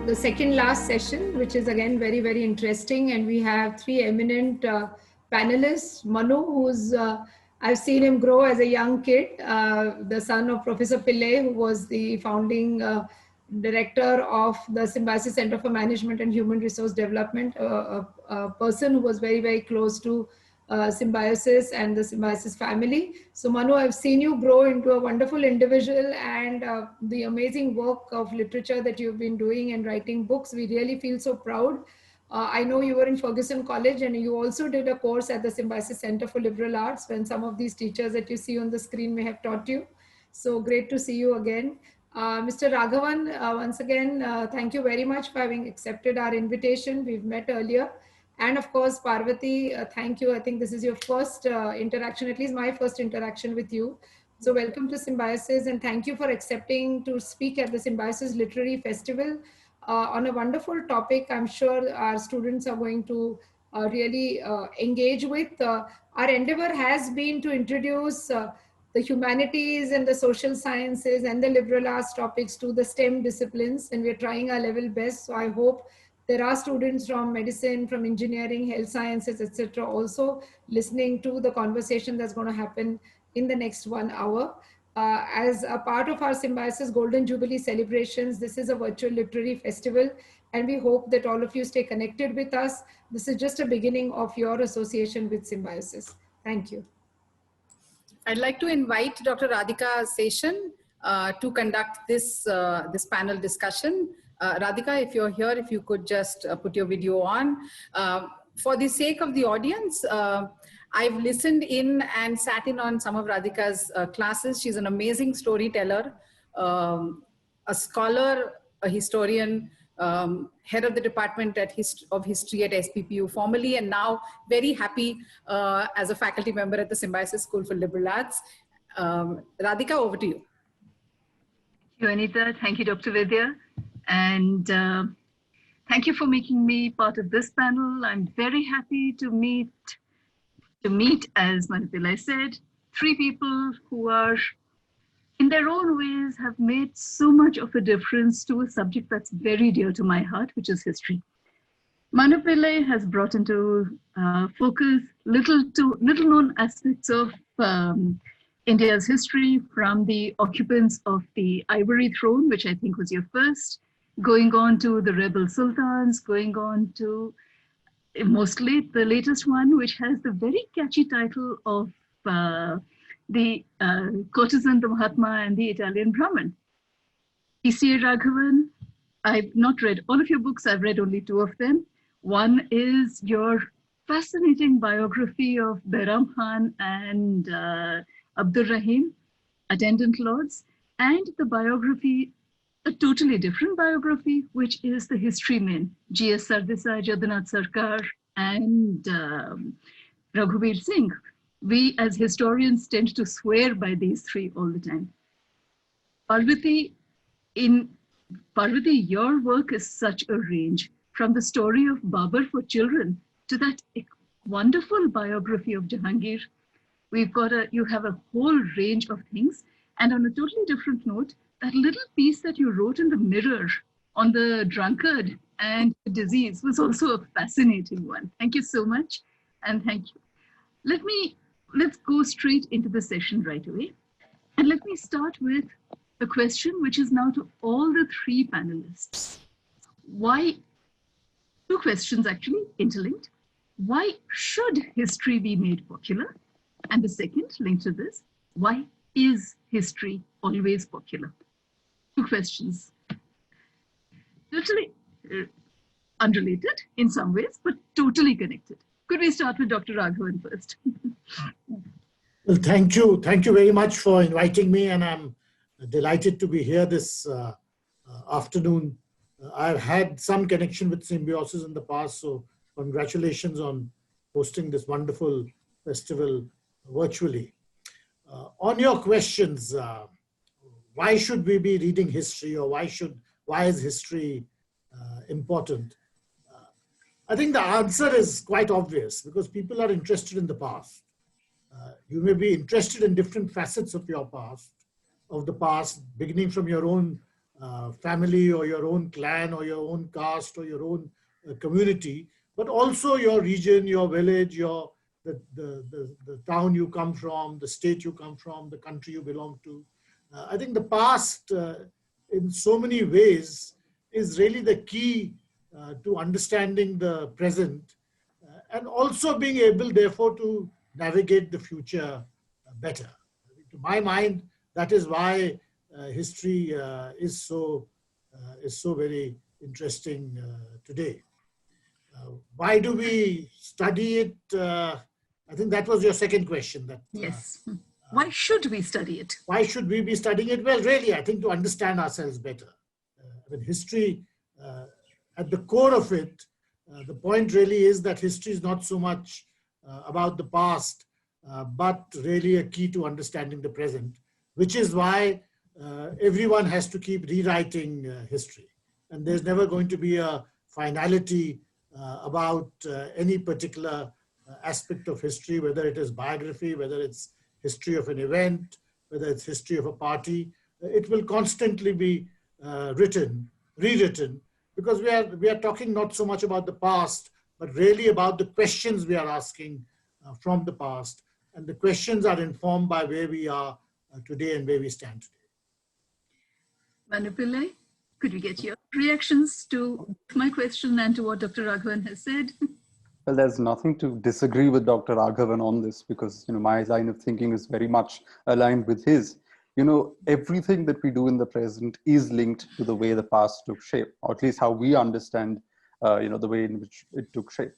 the second last session, which is again very, very interesting. And we have three eminent panelists. Manu, who's, I've seen him grow as a young kid, the son of Professor Pillai, who was the founding director of the Symbiosis Center for Management and Human Resource Development, a person who was very, very close to Symbiosis and the Symbiosis family. So Manu, I've seen you grow into a wonderful individual, and the amazing work of literature that you've been doing and writing books. We really feel so proud. I know you were in Ferguson College and you also did a course at the Symbiosis Center for Liberal Arts, when some of these teachers that you see on the screen may have taught you. So great to see you again. Mr. Raghavan, once again, thank you very much for having accepted our invitation. We've met earlier. And of course, Parvati, thank you. I think this is your first interaction, at least my first interaction with you. So welcome to Symbiosis, and thank you for accepting to speak at the Symbiosis Literary Festival on a wonderful topic I'm sure our students are going to really engage with. Our endeavor has been to introduce the humanities and the social sciences and the liberal arts topics to the STEM disciplines, and we're trying our level best. So I hope there are students from medicine, from engineering, health sciences, etc., also listening to the conversation that's going to happen in the next 1 hour. As a part of our Symbiosis Golden Jubilee celebrations, this is a virtual literary festival, and we hope that all of you stay connected with us. This is just a beginning of your association with Symbiosis. Thank you. I'd like to invite Dr. Radhika Seshan to conduct this panel discussion. Radhika, if you're here, if you could just put your video on. For the sake of the audience, I've listened in and sat in on some of Radhika's classes. She's an amazing storyteller, a scholar, a historian, head of the department of history at SPPU formerly, and now very happy as a faculty member at the Symbiosis School for Liberal Arts. Radhika, over to you. Thank you, Anita. Thank you, Dr. Vidya. And thank you for making me part of this panel. I'm very happy to meet, as Manu Pillai said, three people who are, in their own ways, have made so much of a difference to a subject that's very dear to my heart, which is history. Manu Pillai has brought into focus little known aspects of India's history, from the occupants of the ivory throne, which I think was your first, going on to the rebel sultans, going on to mostly the latest one, which has the very catchy title of the courtesan, the Mahatma, and the Italian Brahmin. P.C.A. Raghavan, I've not read all of your books, I've read only two of them. One is your fascinating biography of Behram Khan and Abdur Rahim, attendant lords, and the biography, a totally different biography, which is the history men, G.S. Sardesai, Jagannath Sarkar, and Raghuveer Singh. We as historians tend to swear by these three all the time. Parvati, your work is such a range, from the story of Babur for children to that wonderful biography of Jahangir. You have a whole range of things. And on a totally different note, that little piece that you wrote in the Mirror on the drunkard and the disease was also a fascinating one. Thank you so much, and thank you. Let's go straight into the session right away. And let me start with a question which is now to all the three panelists. Why, two questions actually, interlinked. Why should history be made popular? And the second, linked to this, why is history always popular? Two questions. Totally unrelated in some ways, but totally connected. Could we start with Dr. Raghavan first? Well, thank you. Thank you very much for inviting me, and I'm delighted to be here this afternoon. I've had some connection with Symbiosis in the past, so congratulations on hosting this wonderful festival virtually. On your questions, why should we be reading history, or why is history important? I think the answer is quite obvious, because people are interested in the past. You may be interested in different facets of your past, beginning from your own family or your own clan or your own caste or your own community, but also your region, your village, the town you come from, the state you come from, the country you belong to. I think the past, in so many ways, is really the key to understanding the present and also being able, therefore, to navigate the future better. To my mind, that is why history is so very interesting today. Why do we study it? I think that was your second question. Yes. Why should we study it? Why should we be studying it? Well, really, I think to understand ourselves better. History, at the core of it, the point really is that history is not so much about the past, but really a key to understanding the present, which is why everyone has to keep rewriting history. And there's never going to be a finality about any particular aspect of history, whether it is biography, whether it's history of an event, whether it's history of a party. It will constantly be rewritten, because we are talking not so much about the past, but really about the questions we are asking from the past. And the questions are informed by where we are today and where we stand today. Manu Pillai, could we get your reactions to my question and to what Dr. Raghavan has said? Well, there's nothing to disagree with Dr. Raghavan on this, because my line of thinking is very much aligned with his. Everything that we do in the present is linked to the way the past took shape, or at least how we understand, the way in which it took shape.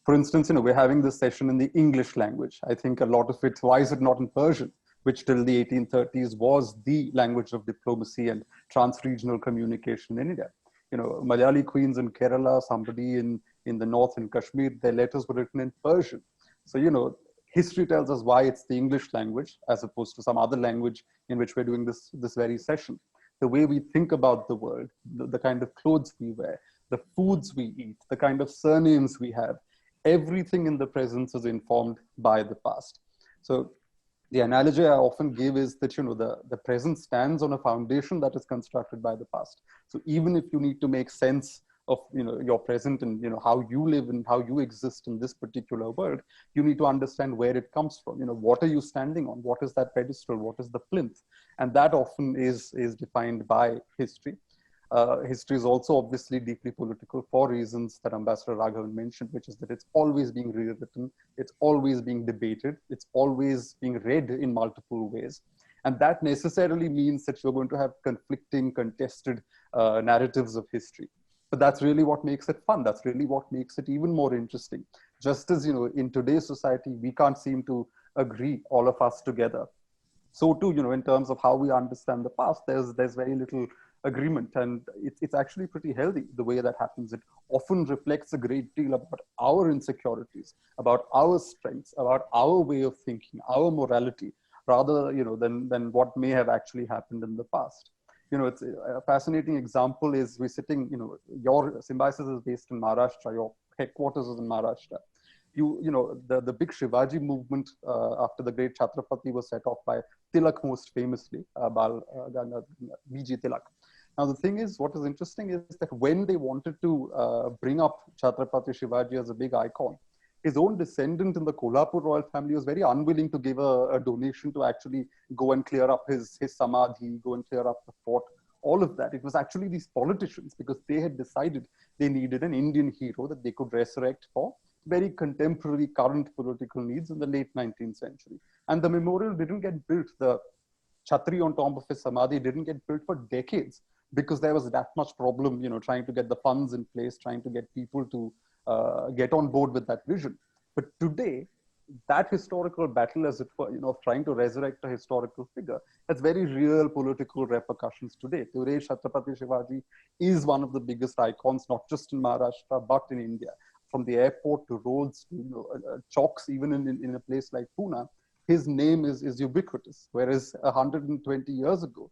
For instance, we're having this session in the English language. I think a lot of it, why is it not in Persian, which till the 1830s was the language of diplomacy and trans-regional communication in India. Malayali queens in Kerala, somebody in the north in Kashmir, their letters were written in Persian. So, history tells us why it's the English language as opposed to some other language in which we're doing this very session. The way we think about the world, the kind of clothes we wear, the foods we eat, the kind of surnames we have, everything in the present is informed by the past. So the analogy I often give is that, the present stands on a foundation that is constructed by the past. So even if you need to make sense of, your present and, how you live and how you exist in this particular world, you need to understand where it comes from. What are you standing on? What is that pedestal? What is the plinth? And that often is defined by history. History is also obviously deeply political for reasons that Ambassador Raghavan mentioned, which is that it's always being rewritten, it's always being debated, it's always being read in multiple ways. And that necessarily means that you're going to have conflicting, contested narratives of history. But that's really what makes it fun. That's really what makes it even more interesting. Just as, in today's society, we can't seem to agree, all of us together. So too, in terms of how we understand the past, there's very little agreement, and it's actually pretty healthy the way that happens. It often reflects a great deal about our insecurities, about our strengths, about our way of thinking, our morality, rather than what may have actually happened in the past. It's a fascinating example is we're sitting, your Symbiosis is based in Maharashtra, your headquarters is in Maharashtra. The big Shivaji movement after the great Chhatrapati was set off by Tilak most famously, B.G. Tilak. Now, the thing is, what is interesting is that when they wanted to bring up Chhatrapati Shivaji as a big icon, his own descendant in the Kolhapur royal family was very unwilling to give a donation to actually go and clear up his samadhi, go and clear up the fort, all of that. It was actually these politicians, because they had decided they needed an Indian hero that they could resurrect for very contemporary, current political needs in the late 19th century. And the memorial didn't get built. The Chhatri on top of his samadhi didn't get built for decades, because there was that much problem, trying to get the funds in place, trying to get people to get on board with that vision. But today, that historical battle, as it were, of trying to resurrect a historical figure, has very real political repercussions today. Today, Chhatrapati Shivaji is one of the biggest icons, not just in Maharashtra, but in India. From the airport to roads to chalks, even in a place like Pune, his name is ubiquitous. Whereas 120 years ago,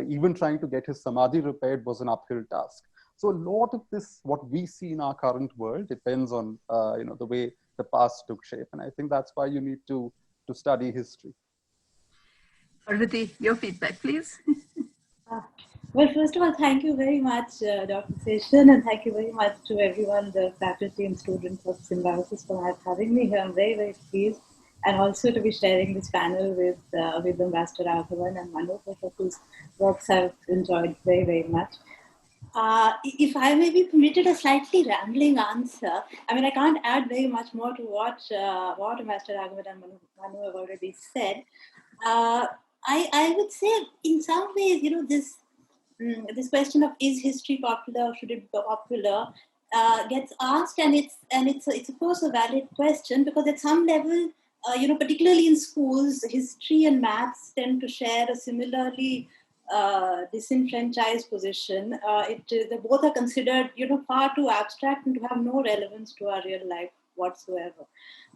even trying to get his samadhi repaired was an uphill task. So a lot of this, what we see in our current world, depends on the way the past took shape, and I think that's why you need to study history. Parvati, your feedback, please. Well, first of all, thank you very much, Dr. Seshan, and thank you very much to everyone, the faculty and students of Symbiosis, for having me here. I'm very, very pleased, and also to be sharing this panel with Ambassador Raghavan and Manu, whose works I've enjoyed very, very much. If I may be permitted a slightly rambling answer, I mean, I can't add very much more to what Ambassador Raghavan and Manu have already said. I would say, in some ways, this question of is history popular or should it be popular gets asked, and it's of course a valid question, because at some level, particularly in schools, history and maths tend to share a similarly disenfranchised position. They both are considered far too abstract and to have no relevance to our real life whatsoever.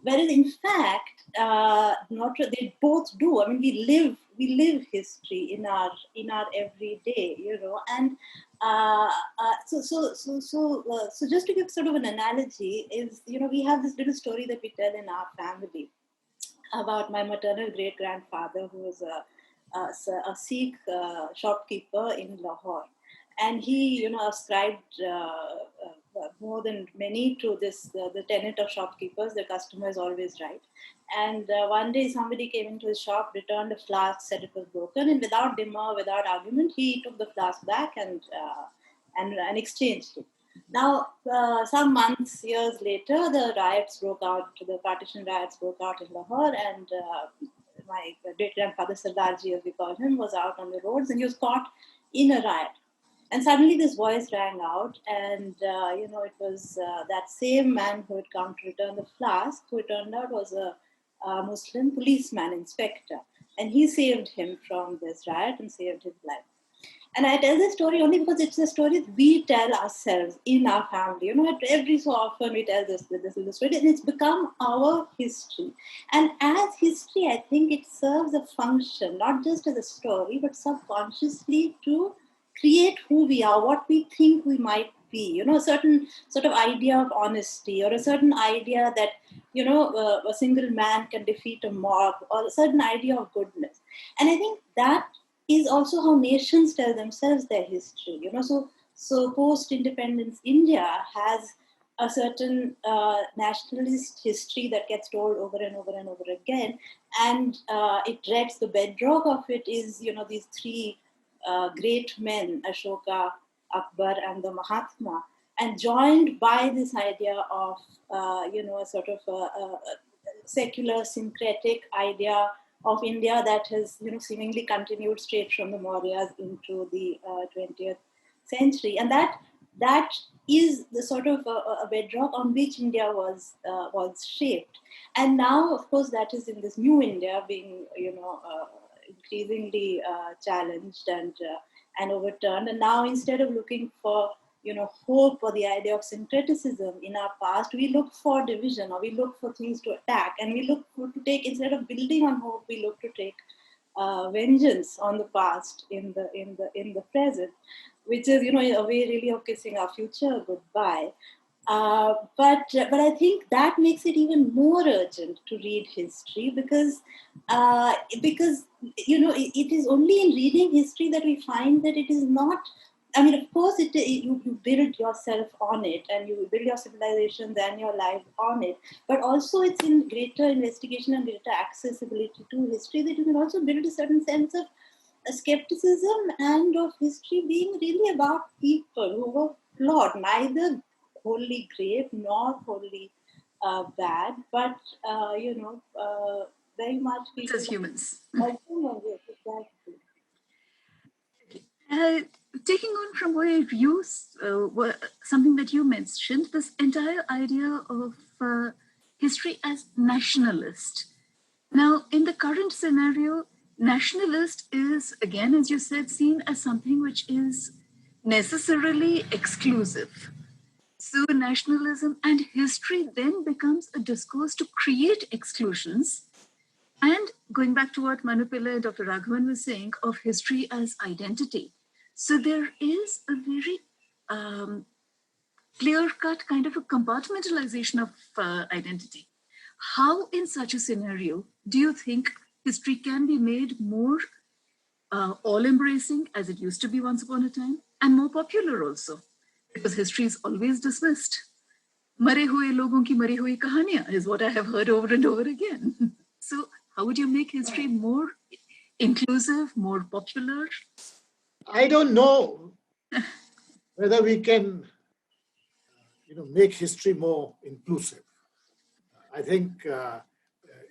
Whereas in fact, not they both do. I mean, we live history in our everyday, and so just to give sort of an analogy is, we have this little story that we tell in our family about my maternal great grandfather, who was a Sikh shopkeeper in Lahore, and he ascribed more than many to this the tenet of shopkeepers: the customer is always right. And one day somebody came into his shop, returned a flask, said it was broken, and without demur, without argument, he took the flask back and exchanged it. Now, some months, years later, the riots broke out. The partition riots broke out in Lahore, and my great grandfather Sardarji, as we call him, was out on the roads, and he was caught in a riot. And suddenly this voice rang out, and it was that same man who had come to return the flask, who it turned out was a Muslim policeman, inspector, and he saved him from this riot and saved his life. And I tell this story only because it's a story that we tell ourselves in our family. Every so often we tell this little story, and it's become our history. And as history, I think it serves a function, not just as a story, but subconsciously to create who we are, what we think we might be. A certain sort of idea of honesty, or a certain idea that a single man can defeat a mob, or a certain idea of goodness. And I think that is also how nations tell themselves their history. So post-independence India has a certain nationalist history that gets told over and over and over again, and it rests, the bedrock of it is these three great men, Ashoka, Akbar, and the Mahatma, and joined by this idea of a sort of a secular syncretic idea of India that has seemingly continued straight from the Mauryas into the 20th century, and that is the sort of a bedrock on which India was shaped. And now, of course, that is in this new India being increasingly challenged and overturned. And now, instead of looking for hope or the idea of syncretism in our past, we look for division, or we look for things to attack, and we look to take, instead of building on hope, we look to take vengeance on the past in the present, which is a way really of kissing our future goodbye. But I think that makes it even more urgent to read history, because it is only in reading history that we find that it is not. I mean, of course, you build yourself on it, and you build your civilizations and your life on it. But also, it's in greater investigation and greater accessibility to history that you can also build a certain sense of skepticism and of history being really about people who were flawed, neither wholly great nor wholly bad, but very much people as humans. Exactly. Taking on from where you, something that you mentioned, this entire idea of history as nationalist. Now, in the current scenario, nationalist is, again, as you said, seen as something which is necessarily exclusive. So nationalism and history then becomes a discourse to create exclusions. And going back to what Manu Pillai and Dr. Raghavan was saying of history as identity. So there is a very clear-cut kind of a compartmentalization of identity. How, in such a scenario, do you think history can be made more all-embracing as it used to be once upon a time, and more popular also, because history is always dismissed. Mare hue logon ki mari hui kahaniyan is what I have heard over and over again. So how would you make history more inclusive, more popular? I don't know whether we can, make history more inclusive. I think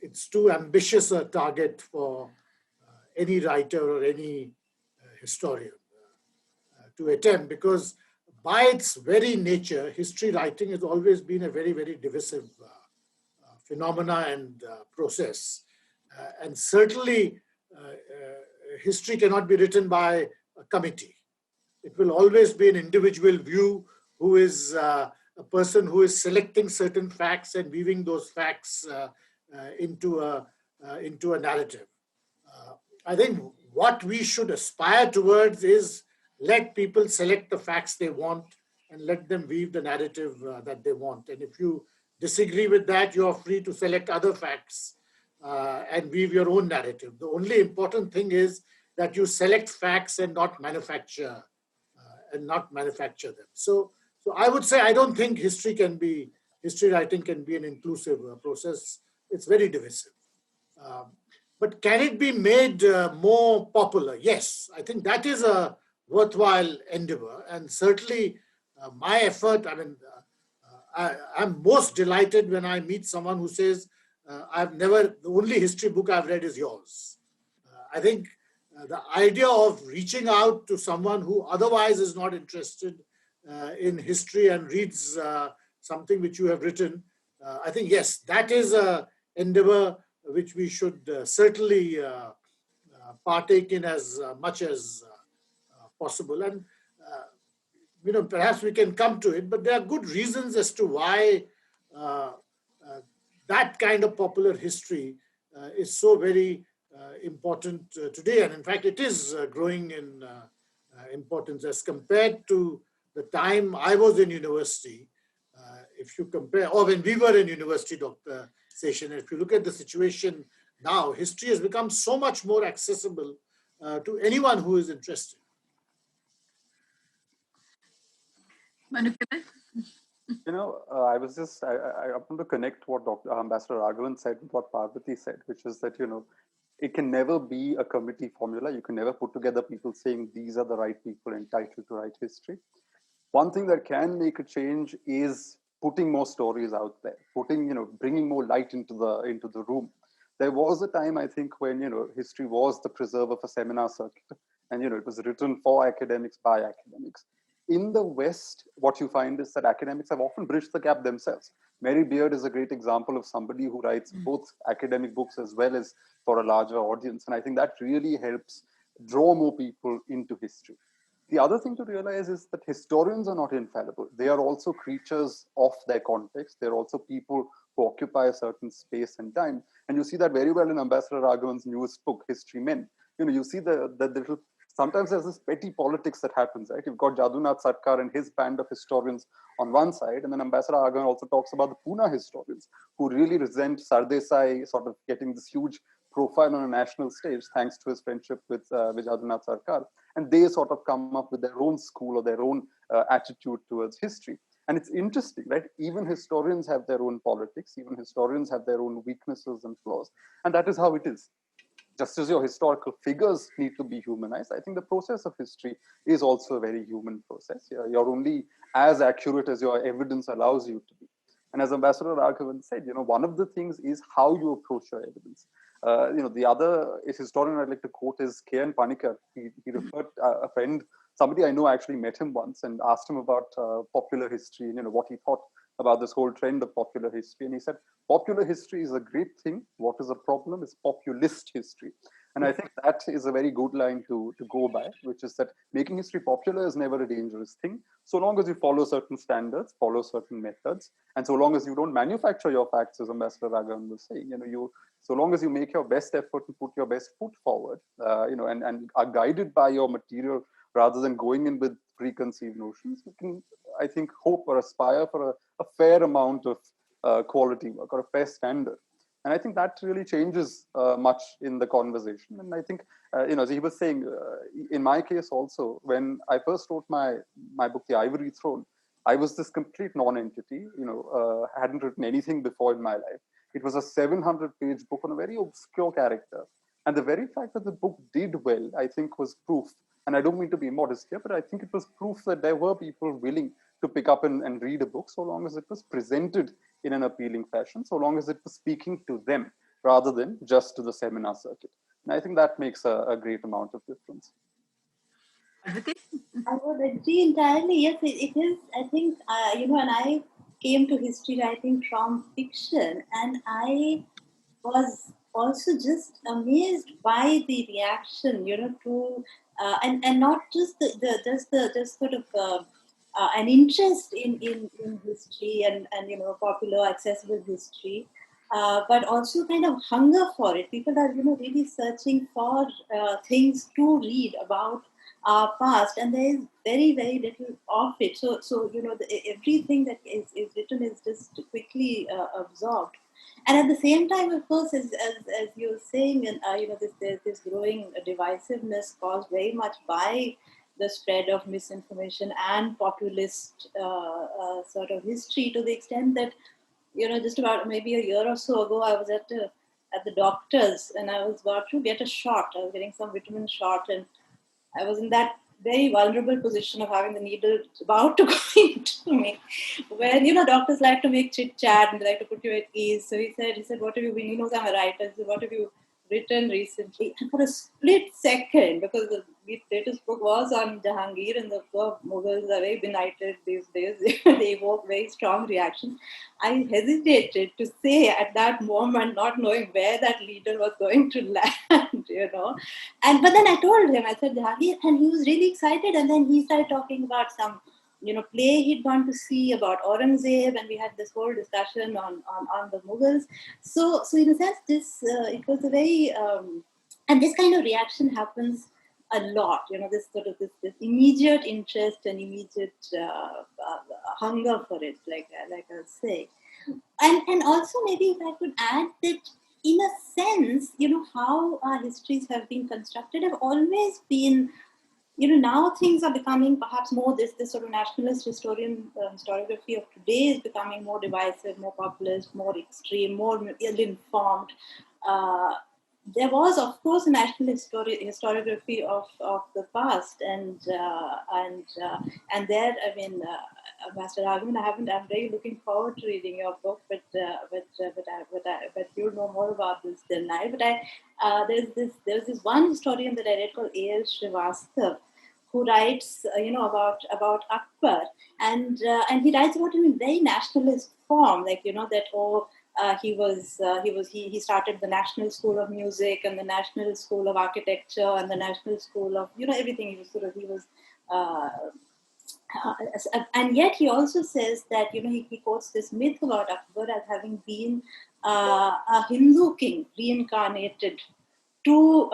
it's too ambitious a target for any writer or any historian to attempt, because by its very nature, history writing has always been a very, very divisive phenomena and process. And certainly, history cannot be written by a committee. It will always be an individual view who is a person who is selecting certain facts and weaving those facts into a narrative. I think what we should aspire towards is let people select the facts they want and let them weave the narrative that they want. And if you disagree with that, you're free to select other facts and weave your own narrative. The only important thing is that you select facts and not manufacture them. So I would say I don't think history writing can be an inclusive process. It's very divisive. But can it be made more popular? Yes, I think that is a worthwhile endeavor. And certainly my effort, I'm most delighted when I meet someone who says, the only history book I've read is yours. I think the idea of reaching out to someone who otherwise is not interested in history and reads something which you have written, I think, yes, that is an endeavor which we should certainly partake in as much as possible. And, perhaps we can come to it, but there are good reasons as to why that kind of popular history is so very important today. And in fact, it is growing in importance as compared to the time I was in university. If you compare, or when we were in university, Dr. Seshan, if you look at the situation now, history has become so much more accessible to anyone who is interested. Manu, I want to connect what Dr. Ambassador Raghavan said with what Parvati said, which is that, it can never be a committee formula. You can never put together people saying these are the right people entitled to write history. One thing that can make a change is putting more stories out there, bringing more light into the room. There was a time, I think, when, history was the preserve of a seminar circuit, and, it was written for academics by academics. In the West, what you find is that academics have often bridged the gap themselves. Mary Beard is a great example of somebody who writes both academic books as well as for a larger audience. And I think that really helps draw more people into history. The other thing to realize is that historians are not infallible. They are also creatures of their context. They're also people who occupy a certain space and time. And you see that very well in Ambassador Raghavan's newest book, History Men. You see the little, sometimes there's this petty politics that happens, right? You've got Jadunath Sarkar and his band of historians on one side, and then Ambassador Raghavan also talks about the Pune historians who really resent Sardesai sort of getting this huge profile on a national stage thanks to his friendship with Jadunath Sarkar. And they sort of come up with their own school or their own attitude towards history. And it's interesting, right? Even historians have their own politics. Even historians have their own weaknesses and flaws. And that is how it is. Just as your historical figures need to be humanized, I think the process of history is also a very human process. You're only as accurate as your evidence allows you to be. And as Ambassador Raghavan said, one of the things is how you approach your evidence. The other historian I'd like to quote is K.N. Panikkar. He referred a friend, somebody I know actually met him once and asked him about popular history and what he thought about this whole trend of popular history. And he said, popular history is a great thing. What is a problem is populist history. And I think that is a very good line to go by, which is that making history popular is never a dangerous thing, so long as you follow certain standards, follow certain methods, and so long as you don't manufacture your facts, as Ambassador Raghavan was saying. So long as you make your best effort and put your best foot forward, and are guided by your material rather than going in with preconceived notions, you can, I think, hope or aspire for a fair amount of quality work or a fair standard. And I think that really changes much in the conversation. And I think, as he was saying, in my case also, when I first wrote my book, The Ivory Throne, I was this complete non-entity, hadn't written anything before in my life. It was a 700-page book on a very obscure character. And the very fact that the book did well, I think, was proof. And I don't mean to be modest here, but I think it was proof that there were people willing to pick up and read a book so long as it was presented in an appealing fashion, so long as it was speaking to them rather than just to the seminar circuit. And I think that makes a great amount of difference. I would agree entirely. Yes, it is. I think, and I came to history writing from fiction, and I was also just amazed by the reaction, to and not just just sort of an interest in history and popular accessible history, but also kind of hunger for it. People are really searching for things to read about our past, and there is very very little of it. So everything that is written is just quickly absorbed. And at the same time, of course, as you're saying, and there's this growing divisiveness caused very much by the spread of misinformation and populist sort of history, to the extent that just about maybe a year or so ago, I was at the doctor's, and I was about to get a shot. I was getting some vitamin shot, and I was in that very vulnerable position of having the needle about to go into me. When, doctors like to make chit chat and they like to put you at ease. So he said, what have you been? He knows I'm a writer. He said, what have you written recently? And for a split second, because the latest book was on Jahangir, and the Mughals are very benighted these days, they evoke very strong reactions. I hesitated to say at that moment, not knowing where that leader was going to land, but then I told him, I said, Jahangir, and he was really excited. And then he started talking about some play he'd gone to see about Aurangzeb, and we had this whole discussion on the Mughals. So in a sense, this it was a very and this kind of reaction happens a lot. This sort of this immediate interest and immediate hunger for it, like I was saying, and also maybe if I could add that, in a sense, how our histories have been constructed have always been. Now things are becoming perhaps more this sort of nationalist historiography of today is becoming more divisive, more populist, more extreme, more ill-informed. There was, of course, a national historiography of the past, and there, I mean, Master Raghavan, I'm really looking forward to reading your book, but you'll know more about this than I. But there's this one historian that I read called A.L. Srivastav, who writes, about Akbar, and he writes about him in very nationalist form, like that he started the National School of Music and the National School of Architecture and the National School of everything. And yet he also says that he quotes this myth about Akbar as having been a Hindu king reincarnated to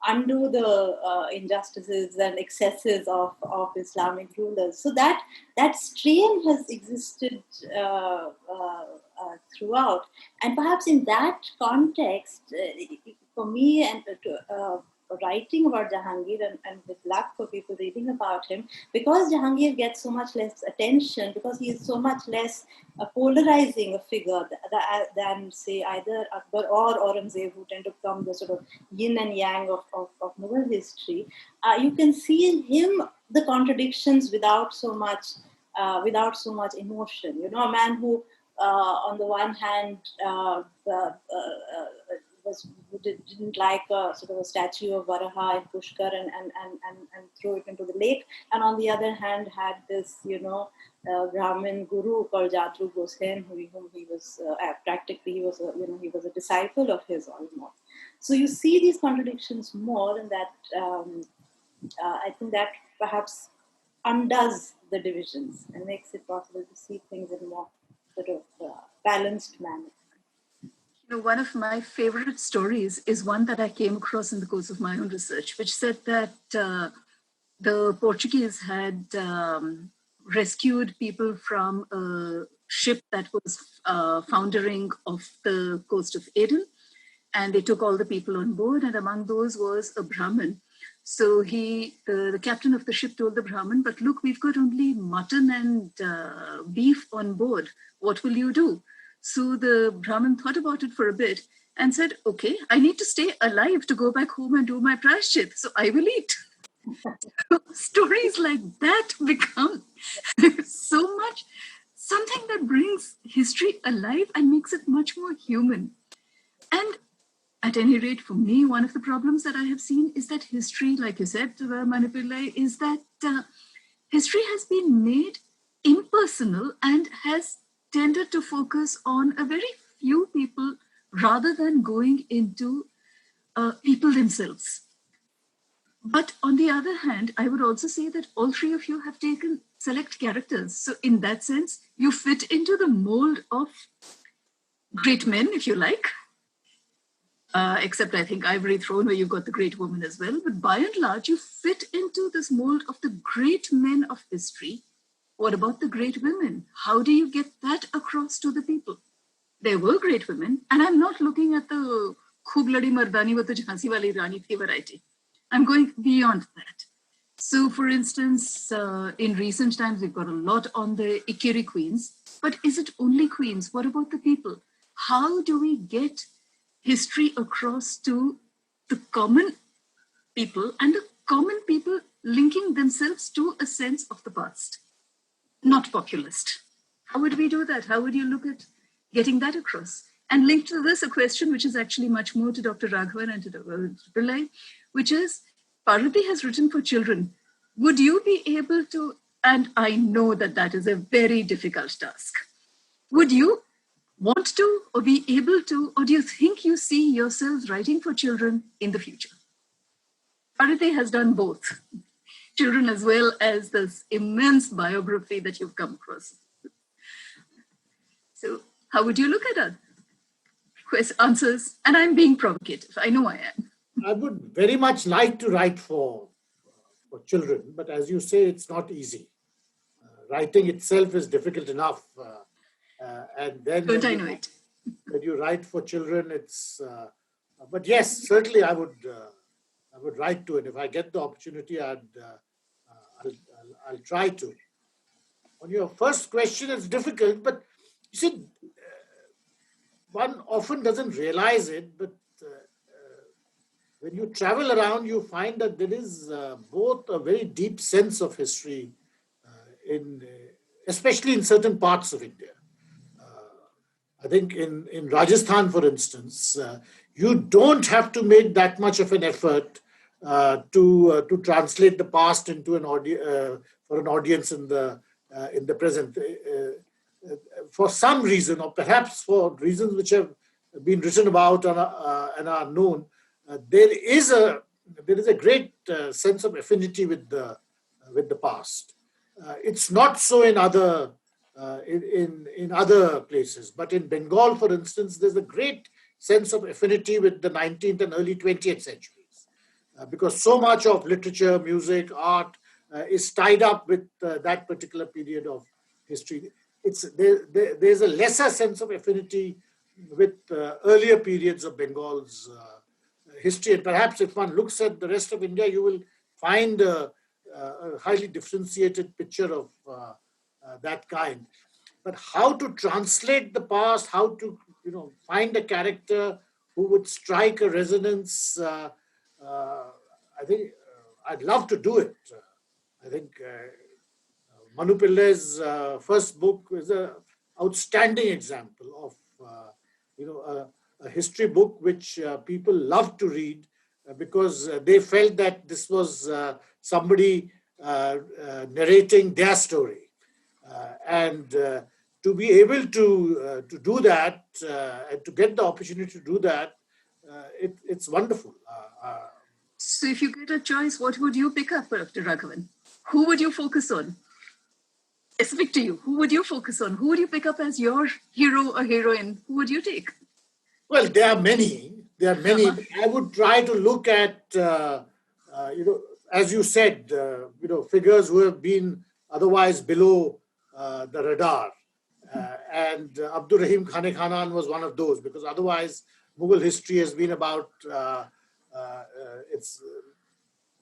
undo the injustices and excesses of Islamic rulers. So that strain has existed throughout, and perhaps in that context, for me and writing about Jahangir and with luck for people reading about him, because Jahangir gets so much less attention, because he is so much less polarizing a figure than say either Akbar or Aurangzeb, who tend to become the sort of yin and yang of Mughal history. You can see in him the contradictions without so much emotion. A man who, on the one hand, didn't like a sort of a statue of Varaha in Pushkar and throw it into the lake, and on the other hand had this Brahmin guru called Jadru Gosain, whom he was practically he was a disciple of his almost. So you see these contradictions more, and that I think that perhaps undoes the divisions and makes it possible to see things in a more sort of balanced manner. One of my favorite stories is one that I came across in the course of my own research, which said that the Portuguese had rescued people from a ship that was foundering off the coast of Aden. And they took all the people on board, and among those was a Brahmin. So the captain of the ship told the Brahmin, but look, we've got only mutton and beef on board. What will you do? So the Brahmin thought about it for a bit and said, okay, I need to stay alive to go back home and do my prayashchit, so I will eat. Stories like that become so much something that brings history alive and makes it much more human. And at any rate, for me, one of the problems that I have seen is that history, like you said, Manu Pillai, is that history has been made impersonal and has tended to focus on a very few people rather than going into people themselves. But on the other hand, I would also say that all three of you have taken select characters. So in that sense, you fit into the mold of great men, if you like. Except I think Ivory Throne, where you've got the great woman as well. But by and large, you fit into this mold of the great men of history. What about the great women? How do you get that across to the people? There were great women, and I'm not looking at the Khub Ladi Mardani wa to Jhansi Wali Rani thi variety. I'm going beyond that. So, for instance, in recent times, we've got a lot on the Ikiri queens. But is it only queens? What about the people? How do we get history across to the common people and the common people linking themselves to a sense of the past? Not populist. How would we do that? How would you look at getting that across? And linked to this, a question which is actually much more to Dr. Raghavan and to Dr. Pillai, which is, Parvati has written for children. Would you be able to, and I know that that is a very difficult task, would you want to or be able to, or do you think you see yourselves writing for children in the future? Parvati has done both, children as well as this immense biography that you've come across. So how would you look at that? Answers, and I'm being provocative. I know I am. I would very much like to write for children, but as you say, it's not easy. Writing itself is difficult enough. And then Don't I know it? When you write for children, it's, but yes, certainly I would write to it. If I get the opportunity, I'll try to. On your first question, it's difficult, but you see, one often doesn't realize it, but when you travel around, you find that there is both a very deep sense of history, especially in certain parts of India. I think in Rajasthan, for instance, you don't have to make that much of an effort to translate the past into an for an audience in the present. For some reason, or perhaps for reasons which have been written about and are known, there is a great sense of affinity with the past. It's not so in other in other places, but in Bengal, for instance, there's a great sense of affinity with the 19th and early 20th centuries, because so much of literature, music, art is tied up with that particular period of history. There's a lesser sense of affinity with earlier periods of Bengal's history. And perhaps if one looks at the rest of India, you will find a highly differentiated picture of that kind. But how to translate the past, how to find a character who would strike a resonance, I think I'd love to do it. I think Manu Pillai's first book is an outstanding example of a history book which people love to read because they felt that this was somebody narrating their story. And to be able to do that and to get the opportunity to do that, it's wonderful. So if you get a choice, what would you pick up, Dr. Raghavan? Who would you focus on? Specific to you, who would you focus on? Who would you pick up as your hero or heroine? Who would you take? Well, there are many. I would try to look at, as you said, figures who have been otherwise below the radar. And Abdur Rahim Khane Khanan was one of those, because otherwise Mughal history has been about, it's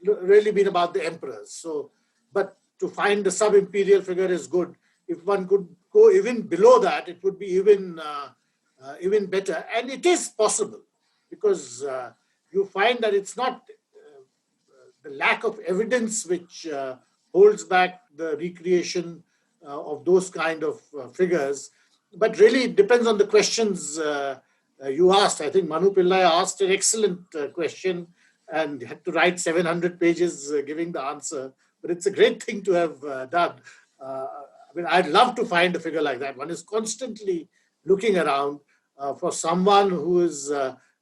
really been about the emperors. So, but to find the sub-imperial figure is good. If one could go even below that, it would be even better. And it is possible, because you find that it's not the lack of evidence which holds back the recreation of those kind of figures, but really it depends on the questions you asked. I think Manu Pillai asked an excellent question and had to write 700 pages giving the answer, but it's a great thing to have done. I mean, I'd love to find a figure like that. One is constantly looking around for someone who is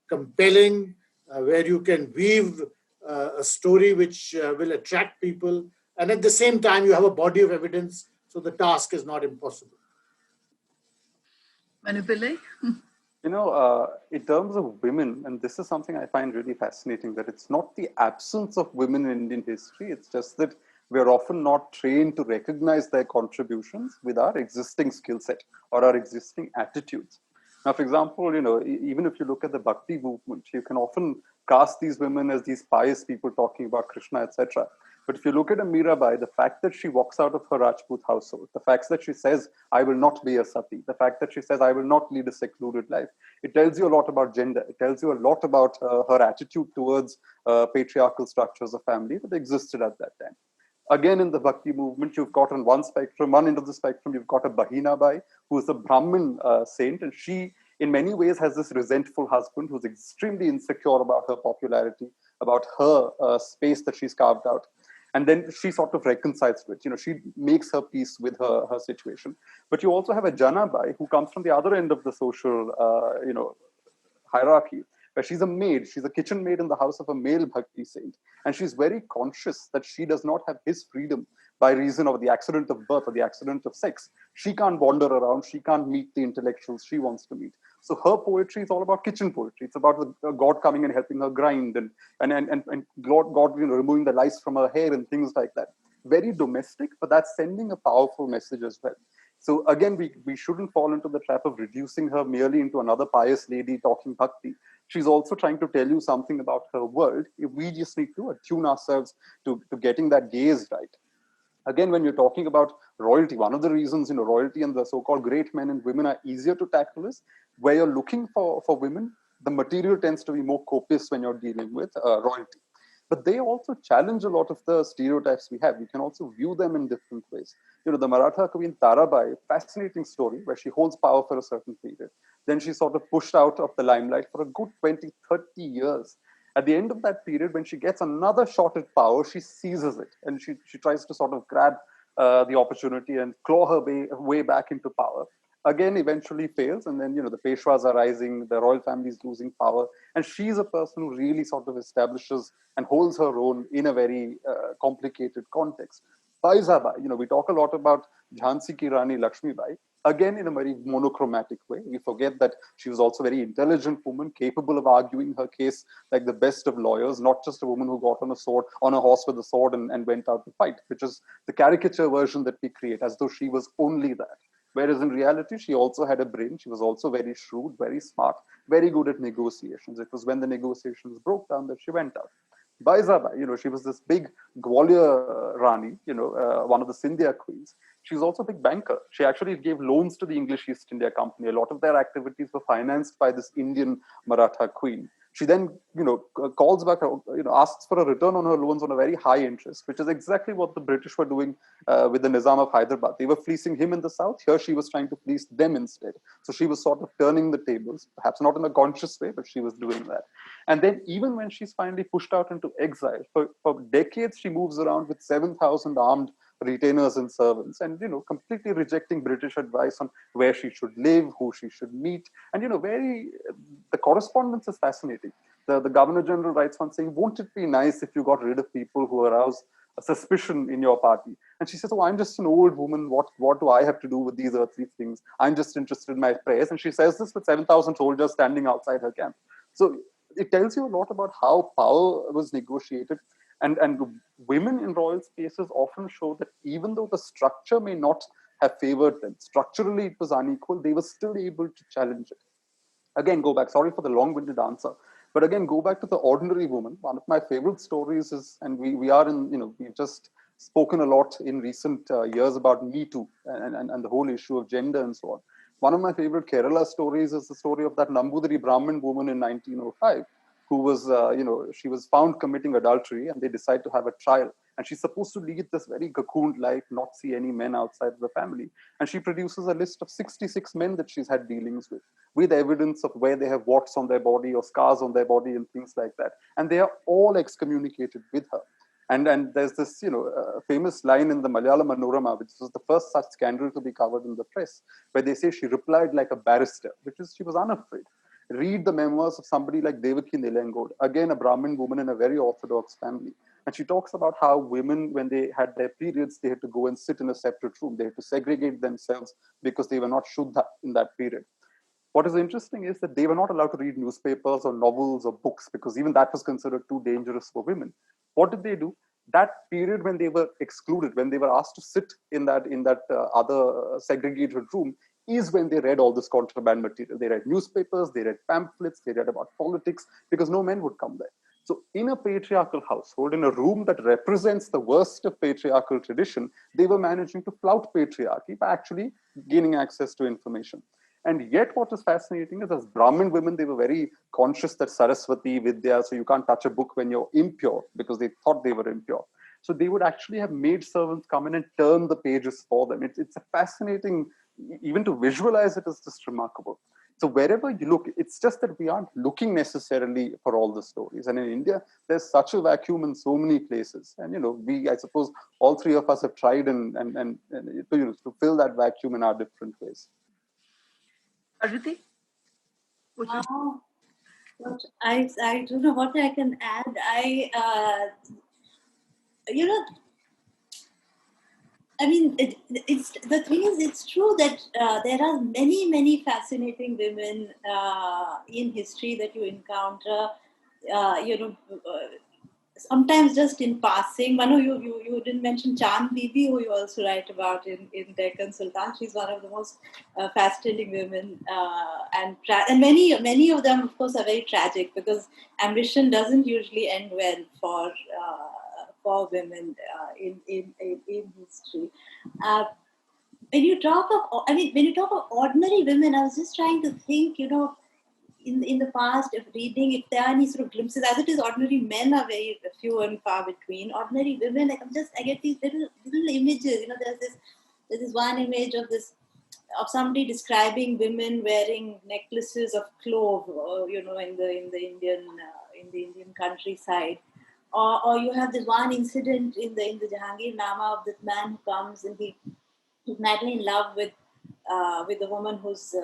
compelling, where you can weave a story which will attract people, and at the same time you have a body of evidence, so the task is not impossible. Manu Pillai? In terms of women, and this is something I find really fascinating, that it's not the absence of women in Indian history, it's just that we're often not trained to recognize their contributions with our existing skill set or our existing attitudes. Now, for example, even if you look at the Bhakti movement, you can often cast these women as these pious people talking about Krishna, etc. But if you look at a Mirabai, the fact that she walks out of her Rajput household, the fact that she says, I will not be a sati, the fact that she says, I will not lead a secluded life, it tells you a lot about gender. It tells you a lot about her attitude towards patriarchal structures of family that existed at that time. Again, in the Bhakti movement, you've got on one end of the spectrum, you've got a Bahina Bai, who is a Brahmin saint, and she, in many ways, has this resentful husband who's extremely insecure about her popularity, about her space that she's carved out. And then she sort of reconciles to it. She makes her peace with her situation. But you also have a Janabai who comes from the other end of the social, hierarchy, where she's a maid. She's a kitchen maid in the house of a male Bhakti saint. And she's very conscious that she does not have his freedom by reason of the accident of birth or the accident of sex. She can't wander around. She can't meet the intellectuals she wants to meet. So her poetry is all about kitchen poetry. It's about God coming and helping her grind and God removing the lice from her hair and things like that. Very domestic, but that's sending a powerful message as well. So again, we shouldn't fall into the trap of reducing her merely into another pious lady talking bhakti. She's also trying to tell you something about her world. We just need to attune ourselves to getting that gaze right. Again, when you're talking about royalty, one of the reasons royalty and the so-called great men and women are easier to tackle is where you're looking for women, the material tends to be more copious when you're dealing with royalty. But they also challenge a lot of the stereotypes we have. We can also view them in different ways. The Maratha queen Tarabai, fascinating story where she holds power for a certain period. Then she's sort of pushed out of the limelight for a good 20, 30 years. At the end of that period, when she gets another shot at power, she seizes it. And she tries to sort of grab the opportunity and claw her way back into power. Again, eventually fails. And then, the Peshwas are rising, the royal family is losing power. And she's a person who really sort of establishes and holds her own in a very complicated context. Baizabai, we talk a lot about Jhansi Ki Rani Lakshmibai, again in a very monochromatic way. We forget that she was also a very intelligent woman, capable of arguing her case like the best of lawyers, not just a woman who got on a horse with a sword and went out to fight, which is the caricature version that we create, as though she was only that. Whereas in reality, she also had a brain. She was also very shrewd, very smart, very good at negotiations. It was when the negotiations broke down that she went out. Baizabai, she was this big Gwalior Rani, one of the Scindia queens. She's also a big banker. She actually gave loans to the English East India Company. A lot of their activities were financed by this Indian Maratha queen. She then, calls back, asks for a return on her loans on a very high interest, which is exactly what the British were doing with the Nizam of Hyderabad. They were fleecing him in the south. Here she was trying to fleece them instead. So she was sort of turning the tables, perhaps not in a conscious way, but she was doing that. And then even when she's finally pushed out into exile, for decades, she moves around with 7,000 armed retainers and servants, and completely rejecting British advice on where she should live, who she should meet. And the correspondence is fascinating. The Governor General writes on saying, won't it be nice if you got rid of people who arouse a suspicion in your party? And she says, oh, I'm just an old woman. What do I have to do with these earthly things? I'm just interested in my prayers. And she says this with 7,000 soldiers standing outside her camp. So it tells you a lot about how power was negotiated. And women in royal spaces often show that even though the structure may not have favored them. Structurally, it was unequal. They were still able to challenge it. Again, go back. Sorry for the long-winded answer. But again, go back to the ordinary woman. One of my favorite stories is, and we are in, we've just spoken a lot in recent years about Me Too and the whole issue of gender and so on. One of my favorite Kerala stories is the story of that Nambudiri Brahmin woman in 1905, who was, she was found committing adultery, and they decide to have a trial. And she's supposed to lead this very cocooned life, not see any men outside of the family. And she produces a list of 66 men that she's had dealings with evidence of where they have warts on their body or scars on their body and things like that. And they are all excommunicated with her. And there's this, famous line in the Malayalam Manorama, which was the first such scandal to be covered in the press, where they say she replied like a barrister, which is she was unafraid. Read the memoirs of somebody like Devaki Nilengod, again a Brahmin woman in a very orthodox family. And she talks about how women, when they had their periods, they had to go and sit in a separate room. They had to segregate themselves because they were not Shuddha in that period. What is interesting is that they were not allowed to read newspapers or novels or books, because even that was considered too dangerous for women. What did they do? That period when they were excluded, when they were asked to sit in that other segregated room, is when they read all this contraband material. They read newspapers, they read pamphlets, they read about politics, because no men would come there. So in a patriarchal household, in a room that represents the worst of patriarchal tradition, they were managing to flout patriarchy by actually gaining access to information. And yet what is fascinating is, as Brahmin women, they were very conscious that Saraswati, Vidya, so you can't touch a book when you're impure, because they thought they were impure. So they would actually have maid servants come in and turn the pages for them. It's a fascinating, even to visualize it is just remarkable. So wherever you look, it's just that we aren't looking necessarily for all the stories. And in India, there's such a vacuum in so many places. And, I suppose all three of us have tried and to fill that vacuum in our different ways. Parvati? I don't know what I can add. I mean, it's the thing is, it's true that there are many fascinating women in history that you encounter. Sometimes just in passing. Manu, you didn't mention Chand Bibi, who you also write about in Deccan Sultan. She's one of the most fascinating women, and many of them, of course, are very tragic, because ambition doesn't usually end well for women in history. When you talk of ordinary women, I was just trying to think, in the past, if reading, if there are any sort of glimpses, as it is, ordinary men are very few and far between. Ordinary women, I get these little images. There's this one image of somebody describing women wearing necklaces of clove, in the Indian countryside. Or you have this one incident in the Jahangir Nama of this man who comes and he's madly in love with a woman who's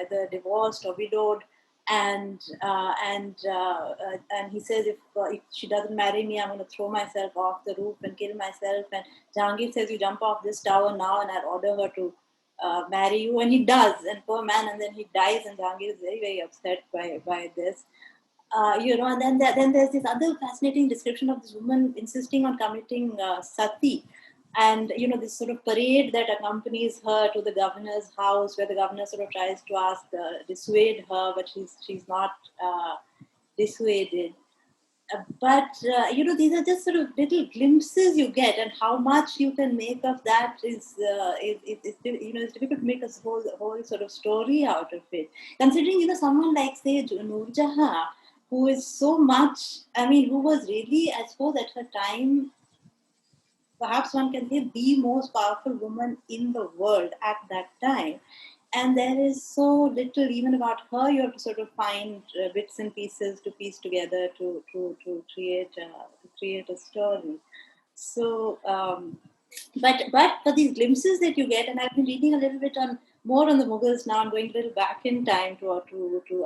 either divorced or widowed, and he says, if she doesn't marry me, I'm going to throw myself off the roof and kill myself. And Jahangir says, you jump off this tower now, and I'll order her to marry you. And he does, and poor man, and then he dies, and Jahangir is very, very upset by this. And then there's this other fascinating description of this woman insisting on committing sati. And, this sort of parade that accompanies her to the governor's house, where the governor sort of tries to dissuade her, but she's not dissuaded. But these are just sort of little glimpses you get, and how much you can make of that is it's difficult to make a whole sort of story out of it. Considering, someone like, say, Noor Jahan, who is so much, who was really, I suppose, at her time, perhaps one can say the most powerful woman in the world at that time. And there is so little even about her. You have to sort of find bits and pieces to piece together to create a story. So, but for these glimpses that you get, and I've been reading a little bit more on the Mughals now. I'm going a little back in time to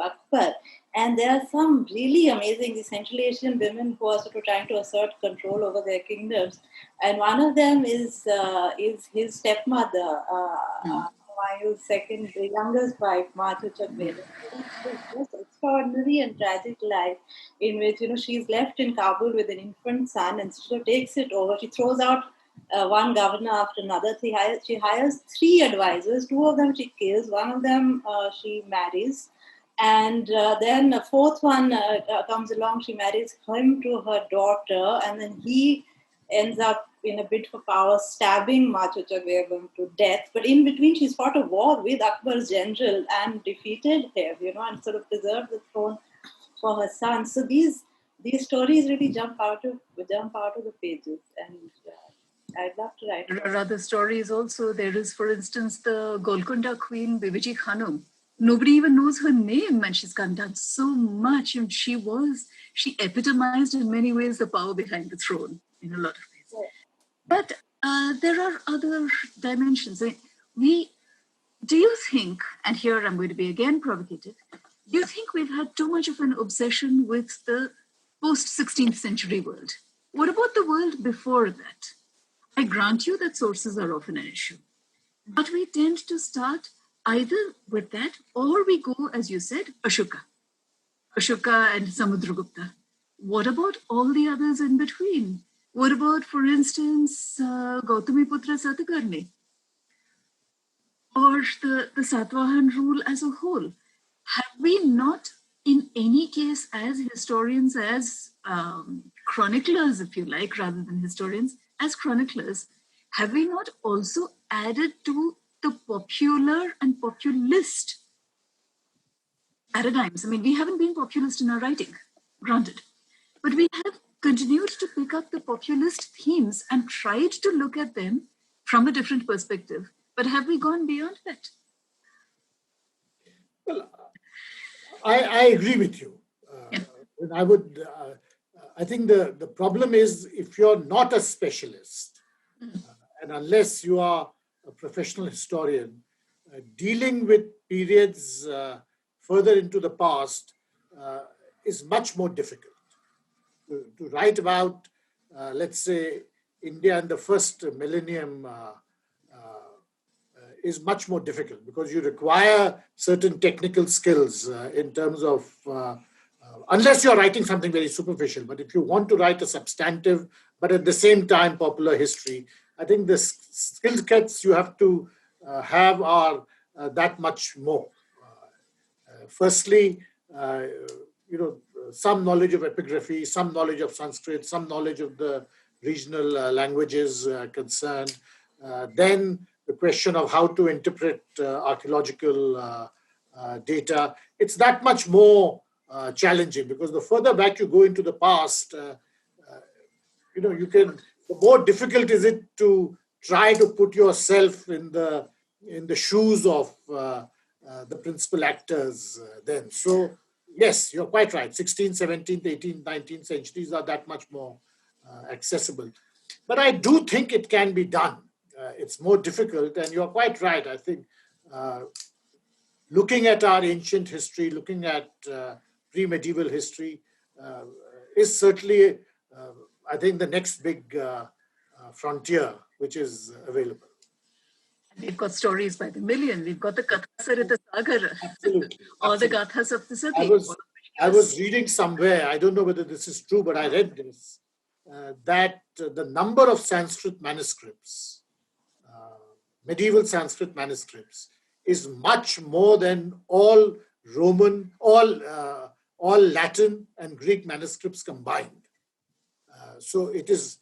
Akbar, and there are some really amazing these Central Asian women who are sort of trying to assert control over their kingdoms, and one of them is his stepmother. Humayun's the youngest wife, Madhu Chakbe. Just extraordinary and tragic life in which she's left in Kabul with an infant son, and she takes it over. She throws out one governor after another. She hires 3 advisors. 2 of them she kills. 1 of them she marries. And then a 4th one comes along. She marries him to her daughter. And then he ends up in a bid for power, stabbing Machucha Begum to death. But in between, she's fought a war with Akbar's general and defeated him, and sort of preserved the throne for her son. So these stories really jump out of the pages, and I'd love to write. There are other stories also. There is, for instance, the Golconda Queen Bibiji Khanum. Nobody even knows her name, and she's done so much. And she epitomized in many ways the power behind the throne in a lot of ways. But there are other dimensions. Do you think, and here I'm going to be again provocative, do you think we've had too much of an obsession with the post-16th century world? What about the world before that? I grant you that sources are often an issue. But we tend to start either with that, or we go, as you said, Ashoka and Samudragupta. What about all the others in between? What about, for instance, Gautamiputra Satakarni? Or the Satvahan rule as a whole? Have we not, in any case, as historians, as chroniclers, if you like, rather than historians, as chroniclers, have we not also added to the popular and populist paradigms? I mean, we haven't been populist in our writing, granted, but we have continued to pick up the populist themes and tried to look at them from a different perspective. But have we gone beyond that? Well, I agree with you. I think the problem is if you're not a specialist, and unless you are a professional historian, dealing with periods further into the past is much more difficult. To write about, let's say, India in the first millennium is much more difficult because you require certain technical skills in terms of, unless you're writing something very superficial, but if you want to write a substantive, but at the same time popular history, I think the skill sets you have to have are that much more. Firstly, some knowledge of epigraphy, some knowledge of Sanskrit, some knowledge of the regional languages concerned. Then the question of how to interpret archaeological data. It's that much more challenging because the further back you go into the past, the more difficult is it to try to put yourself in the shoes of the principal actors then. So yes, you're quite right. 16th, 17th, 18th, 19th centuries are that much more accessible. But I do think it can be done. It's more difficult, and you're quite right. I think looking at our ancient history, looking at pre-medieval history is certainly, I think, the next big frontier which is available. We've got stories by the million. We've got the Katha Sagar, or the Gathas of the Sati. I was reading somewhere, I don't know whether this is true, but I read this, that the number of Sanskrit manuscripts, medieval Sanskrit manuscripts, is much more than all Roman, all Latin and Greek manuscripts combined. So it is,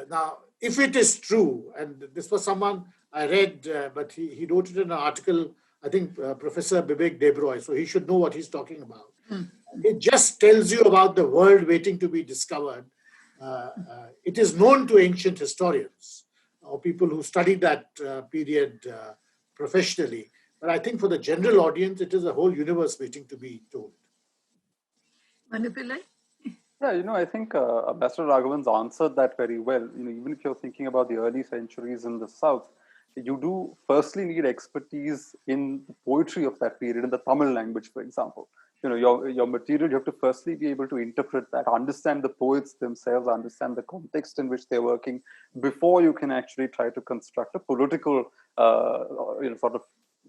now, if it is true, and this was someone I read, but he wrote it in an article, I think Professor Bibek Debroy, so he should know what he's talking about. It just tells you about the world waiting to be discovered. It is known to ancient historians or people who study that period professionally. But I think for the general audience, it is a whole universe waiting to be told. Manu Pillai? Yeah, I think Ambassador Raghavan's answered that very well. Even if you're thinking about the early centuries in the South, you do firstly need expertise in the poetry of that period, in the Tamil language, for example. Your material, you have to firstly be able to interpret that, understand the poets themselves, understand the context in which they're working, before you can actually try to construct a political, sort of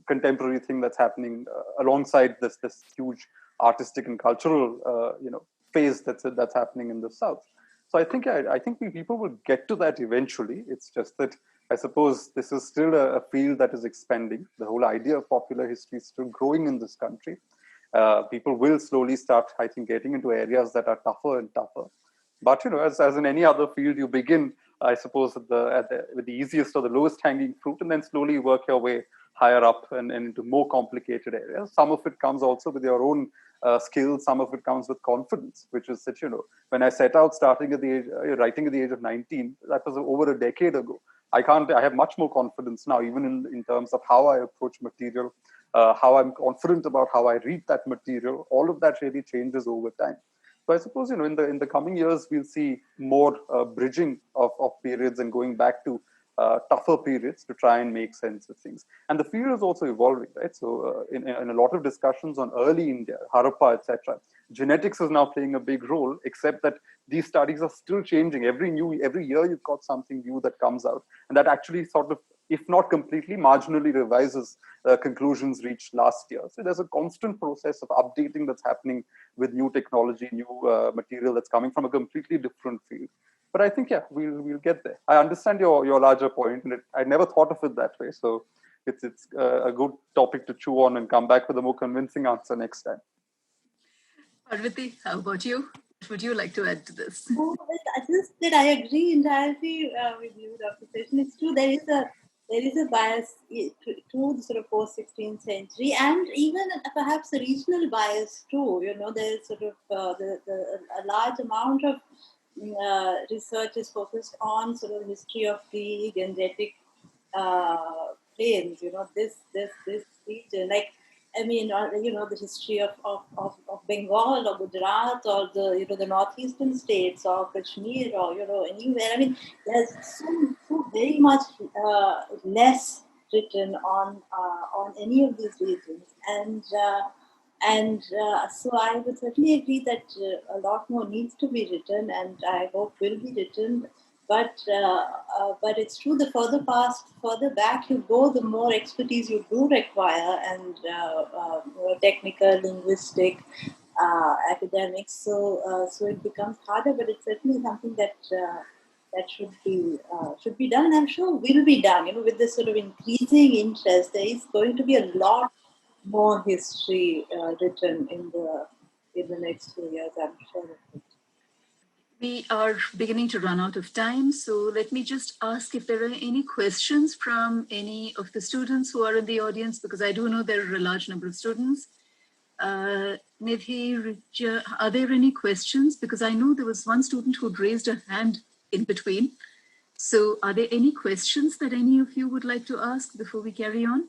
contemporary thing that's happening alongside this huge artistic and cultural, phase that's happening in the South. So I think people will get to that eventually. It's just that I suppose this is still a field that is expanding. The whole idea of popular history is still growing in this country. People will slowly start, I think, getting into areas that are tougher and tougher. But as in any other field, you begin, I suppose, with the easiest or the lowest hanging fruit, and then slowly work your way higher up and into more complicated areas. Some of it comes also with your own skills. Some of it comes with confidence, which is that when I set out writing at the age of 19, that was over a decade ago. I have much more confidence now, even in terms of how I approach material, how I'm confident about how I read that material. All of that really changes over time. So I suppose in the coming years we'll see more bridging of periods and going back to tougher periods to try and make sense of things. And the field is also evolving, right? So in a lot of discussions on early India, Harappa, etc., genetics is now playing a big role, except that these studies are still changing. Every year you've got something new that comes out, and that actually sort of, if not completely, marginally revises conclusions reached last year. So there's a constant process of updating that's happening with new technology, new material that's coming from a completely different field. But I think, we'll get there. I understand your larger point, and I never thought of it that way. So it's a good topic to chew on and come back with a more convincing answer next time. Parvati, how about you? What would you like to add to this? I agree entirely with you, Dr. Session. It's true, there is a bias to the sort of post-16th century, and even perhaps a regional bias too. There's sort of a large amount of research is focused on sort of history of the Gangetic plains. This region, like. I mean, the history of Bengal or Gujarat or the northeastern states or Kashmir or anywhere. I mean, there's so very much less written on any of these regions, and so I would certainly agree that a lot more needs to be written, and I hope will be written. But it's true, the further back you go, the more expertise you do require, and technical, linguistic, academics. So it becomes harder, but it's certainly something that should be done, and I'm sure will be done. With this sort of increasing interest, there is going to be a lot more history written in the next few years, I'm sure of it. We are beginning to run out of time, so let me just ask if there are any questions from any of the students who are in the audience, because I do know there are a large number of students. Nidhi, Rija, are there any questions? Because I know there was one student who'd raised a hand in between. So are there any questions that any of you would like to ask before we carry on?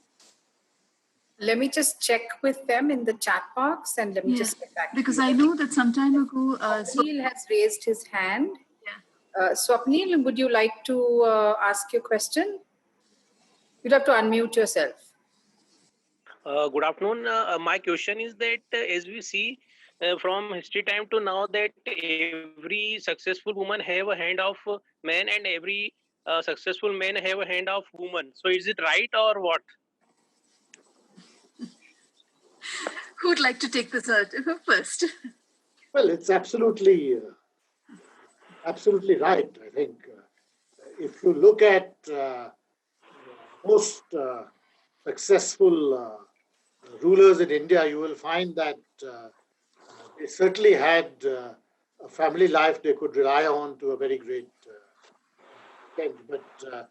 Let me just check with them in the chat box, and let me just get back because to you. I know that some time ago... Swapnil has raised his hand. Yeah. Swapnil, would you like to ask your question? You'd have to unmute yourself. Good afternoon. My question is that as we see from history time to now, that every successful woman have a hand of man, and every successful man have a hand of woman. So is it right or what? Who would like to take this first? Well, it's absolutely right. I think if you look at most successful rulers in India, you will find that they certainly had a family life they could rely on to a very great extent. But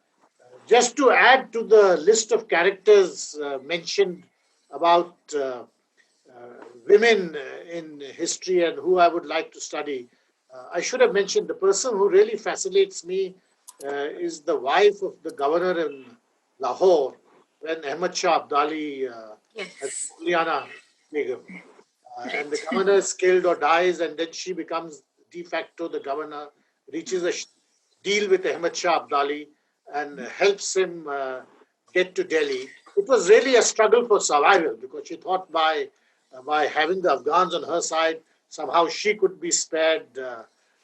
just to add to the list of characters mentioned about women in history and who I would like to study, I should have mentioned the person who really fascinates me is the wife of the governor in Lahore when Ahmad Shah Abdali has Uliana Begum. And the governor is killed or dies, and then she becomes de facto the governor, reaches a deal with Ahmad Shah Abdali and helps him get to Delhi. It was really a struggle for survival because she thought by having the Afghans on her side, somehow she could be spared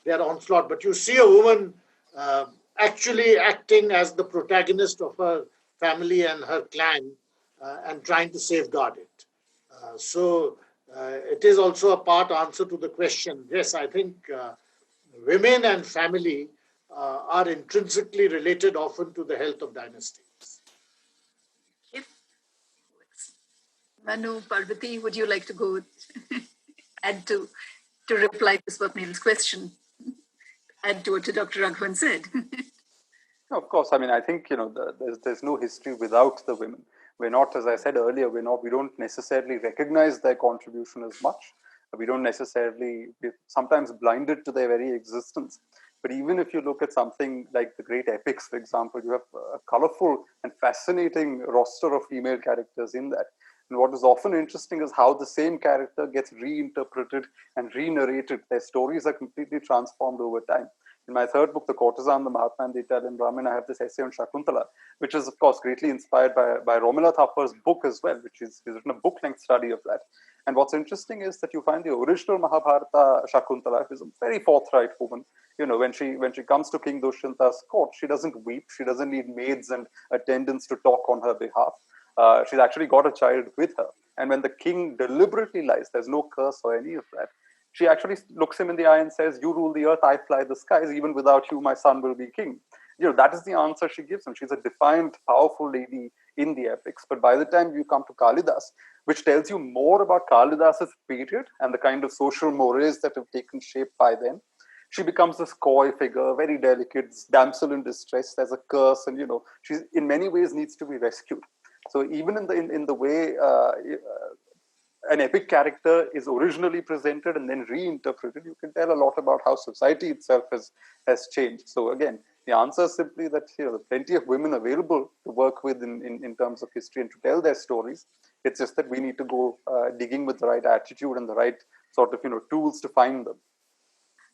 their onslaught. But you see a woman actually acting as the protagonist of her family and her clan and trying to safeguard it. So it is also a part answer to the question. Yes, I think women and family are intrinsically related often to the health of dynasties. Manu, Parvati, would you like to go add to reply to Swapnil's question? Add to what Dr. Raghavan said. Of course, I mean, I think, there's no history without the women. We're not, as I said earlier, we don't necessarily recognize their contribution as much. We don't necessarily, we're sometimes blinded to their very existence. But even if you look at something like the great epics, for example, you have a colorful and fascinating roster of female characters in that. And what is often interesting is how the same character gets reinterpreted and re-narrated. Their stories are completely transformed over time. In my third book, The Courtesan, the Mahatma and the Italian Brahmin, I have this essay on Shakuntala, which is, of course, greatly inspired by Romila Thappar's book as well, which is he's written a book-length study of that. And what's interesting is that you find the original Mahabharata Shakuntala is a very forthright woman. When she comes to King Dushyanta's court, she doesn't weep. She doesn't need maids and attendants to talk on her behalf. She's actually got a child with her. And when the king deliberately lies, there's no curse or any of that. She actually looks him in the eye and says, "You rule the earth, I fly the skies. Even without you, my son will be king." That is the answer she gives him. She's a defiant, powerful lady in the epics. But by the time you come to Kalidas, which tells you more about Kalidas's period and the kind of social mores that have taken shape by then, she becomes this coy figure, very delicate, damsel in distress. There's a curse, and she in many ways needs to be rescued. So even in the way an epic character is originally presented and then reinterpreted, you can tell a lot about how society itself has changed. So again, the answer is simply that there are plenty of women available to work with in terms of history and to tell their stories. It's just that we need to go digging with the right attitude and the right sort of tools to find them.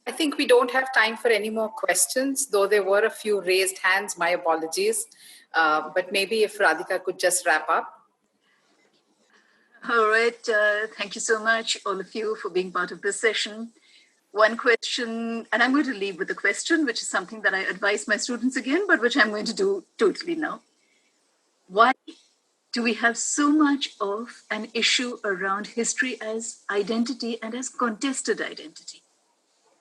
I think we don't have time for any more questions, though there were a few raised hands. My apologies. But maybe if Radhika could just wrap up. All right. Thank you so much, all of you, for being part of this session. One question, and I'm going to leave with a question, which is something that I advise my students again, but which I'm going to do totally now. Why do we have so much of an issue around history as identity and as contested identity?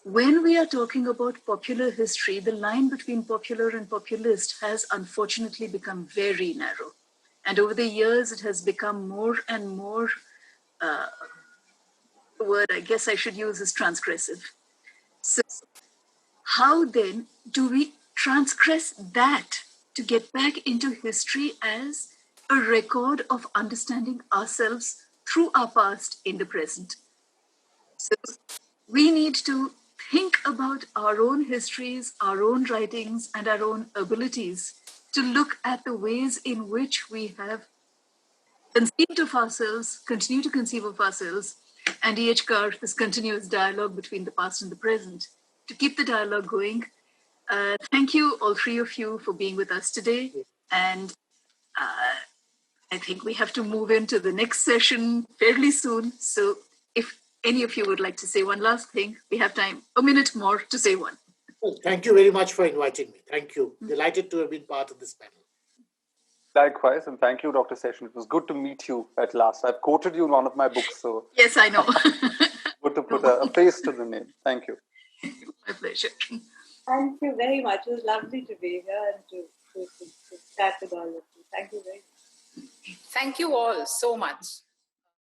When we are talking about popular history, the line between popular and populist has unfortunately become very narrow. And over the years, it has become more and more, the word I guess I should use is transgressive. So how then do we transgress that to get back into history as a record of understanding ourselves through our past in the present? So we need to think about our own histories, our own writings, and our own abilities to look at the ways in which we have conceived of ourselves, continue to conceive of ourselves, and EHCAR, this continuous dialogue between the past and the present, to keep the dialogue going. Thank you, all three of you, for being with us today. And I think we have to move into the next session fairly soon. So if any of you would like to say one last thing, we have time, a minute more to say one. Well, thank you very much for inviting me. Thank you. Delighted to have been part of this panel. Likewise, and thank you, Dr. Session. It was good to meet you at last. I've quoted you in one of my books, so yes, I know. good to put a face to the name. Thank you. My pleasure. Thank you very much. It was lovely to be here and to chat with all of you. Thank you very much. Thank you all so much.